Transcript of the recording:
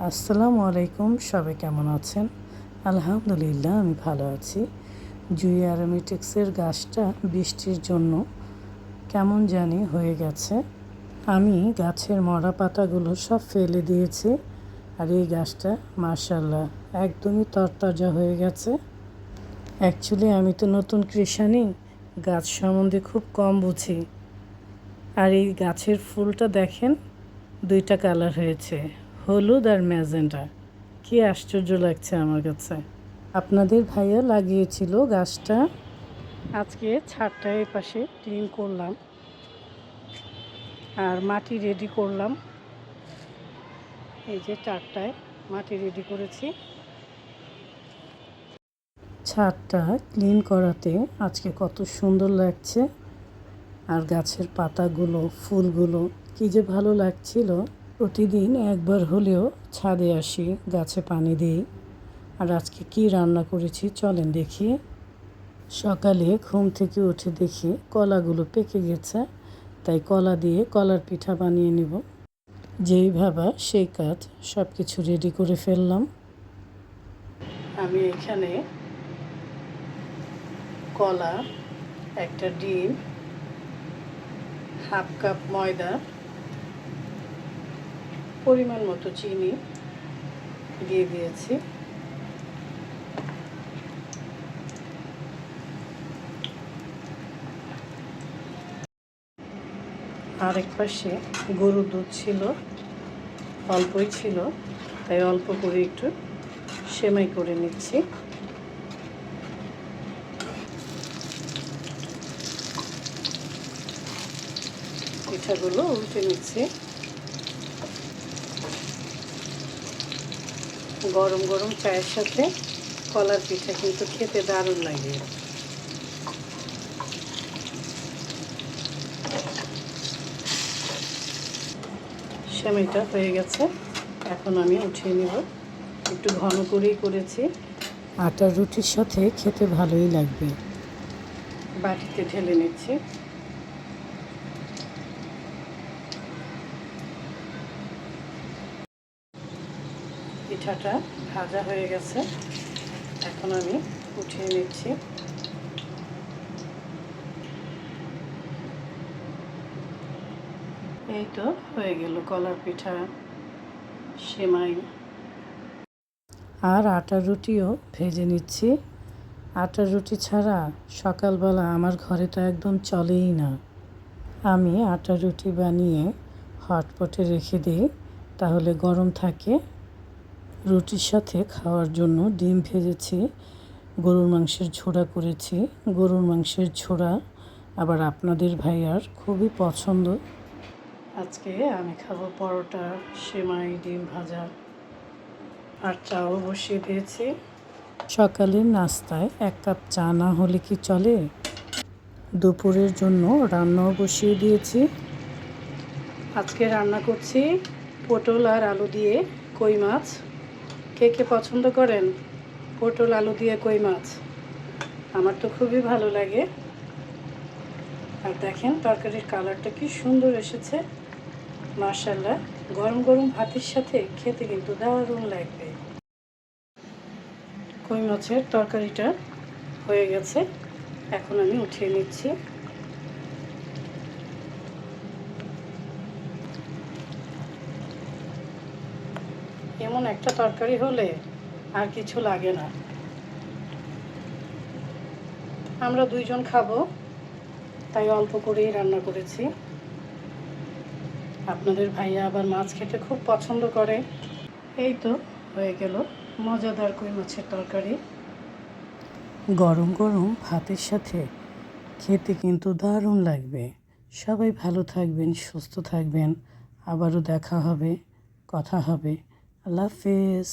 আসসালামু আলাইকুম, সবাই কেমন আছেন? আলহামদুলিল্লাহ, আমি ভালো আছি। জুই অ্যারোমেটিক্সের গাছটা বৃষ্টির জন্য কেমন জানি হয়ে গেছে। আমি গাছের মরা পাতাগুলো সব ফেলে দিয়েছি, আর এই গাছটা মাশাআল্লাহ একদমই তরতাজা হয়ে গেছে। অ্যাকচুয়ালি আমি তো নতুন কৃষানি, গাছ সম্বন্ধে খুব কম বুঝি। আর এই গাছের ফুলটা দেখেন, দুইটা কালার হয়েছে, হলুদ আর ম্যাজেন্টা। কি আশ্চর্য লাগছে আমার কাছে। আপনাদের ভাইয়া লাগিয়েছিল গাছটা। আজকে ছাদটা এই পাশে ক্লিন করলাম আর মাটি রেডি করলাম। এই যে চারটায় মাটি রেডি করেছি। ছাদটা ক্লিন করাতে আজকে কত সুন্দর লাগছে, আর গাছের পাতাগুলো, ফুলগুলো কি যে ভালো লাগছিল। প্রতিদিন একবার হলেও ছাদে আসি, গাছে পানি দিই। আর আজকে কি রান্না করেছি চলেন দেখি। সকালে ঘুম থেকে উঠে দেখি কলাগুলো পেকে গেছে, তাই কলা দিয়ে কলার পিঠা বানিয়ে নেব। যেই ভাবা সেই কাজ, সব কিছু রেডি করে ফেললাম। আমি এখানে কলা, একটা ডিম, হাফ কাপ ময়দা, পরিমাণ মতো চিনি দিয়ে দিয়েছি। আরেক পাশে গরুর দুধ ছিল, অল্পই ছিল, তাই অল্প করে একটু সেমাই করে নিচ্ছি। পিঠাগুলো উল্টে নিচ্ছি। গরম গরম চায়ের সাথে কলার পিঠা কিন্তু খেতে দারুণ লাগে। সেমাইটা হয়ে গেছে, এখন আমি উঠিয়ে নেব। একটু ঘন করেই করেছি, আটার রুটির সাথে খেতে ভালোই লাগবে। বাটিতে ঢেলে নিচ্ছি। পিঠাটা ভাজা হয়ে গেছে, এখন আমি উঠিয়ে নিচ্ছি। এই তো হয়ে গেল কলার পিঠা, সেমাই। আর আটার রুটিও ভেজে নিচ্ছি। আটার রুটি ছাড়া সকালবেলা আমার ঘরে তো একদম চলেই না। আমি আটার রুটি বানিয়ে হটপটে রেখে দিই, তাহলে গরম থাকে। রুটির সাথে খাওয়ার জন্য ডিম ভেজেছি, গরুর মাংসের ঝোড়া করেছি। গরুর মাংসের ঝোড়া আবার আপনাদের ভাইয়ার খুবই পছন্দ। আজকে আমি খাবো পরোটা, সেমাই, ডিম ভাজা, আর চাও বসিয়ে দিয়েছি। সকালের নাস্তায় এক কাপ চা না হলে কি চলে? দুপুরের জন্য রান্নাও বসিয়ে দিয়েছি। আজকে রান্না করছি পটল আর আলু দিয়ে কই মাছ। কে কে পছন্দ করেন পটল আলু দিয়ে কই মাছ? আমার তো খুবই ভালো লাগে। আর দেখেন তরকারির কালারটা কি সুন্দর এসেছে, মাশাআল্লাহ। গরম গরম ভাতের সাথে খেতে কিন্তু দারুণ লাগবে। কই মাছের তরকারিটা হয়ে গেছে, এখন আমি উঠিয়ে নিচ্ছি। এমন একটা তরকারি হলে আর কিছু লাগে না। আমরা দুইজন খাবো, তাই অল্প করেই রান্না করেছি। আপনাদের ভাইয়া আবার মাছ খেতে খুব পছন্দ করে। এই তো হয়ে গেল মজাদার কই মাছের তরকারি। গরম গরম ভাতের সাথে খেতে কিন্তু দারুণ লাগবে। সবাই ভালো থাকবেন, সুস্থ থাকবেন। আবারও দেখা হবে, কথা হবে। আল্লাহ হাফেজ।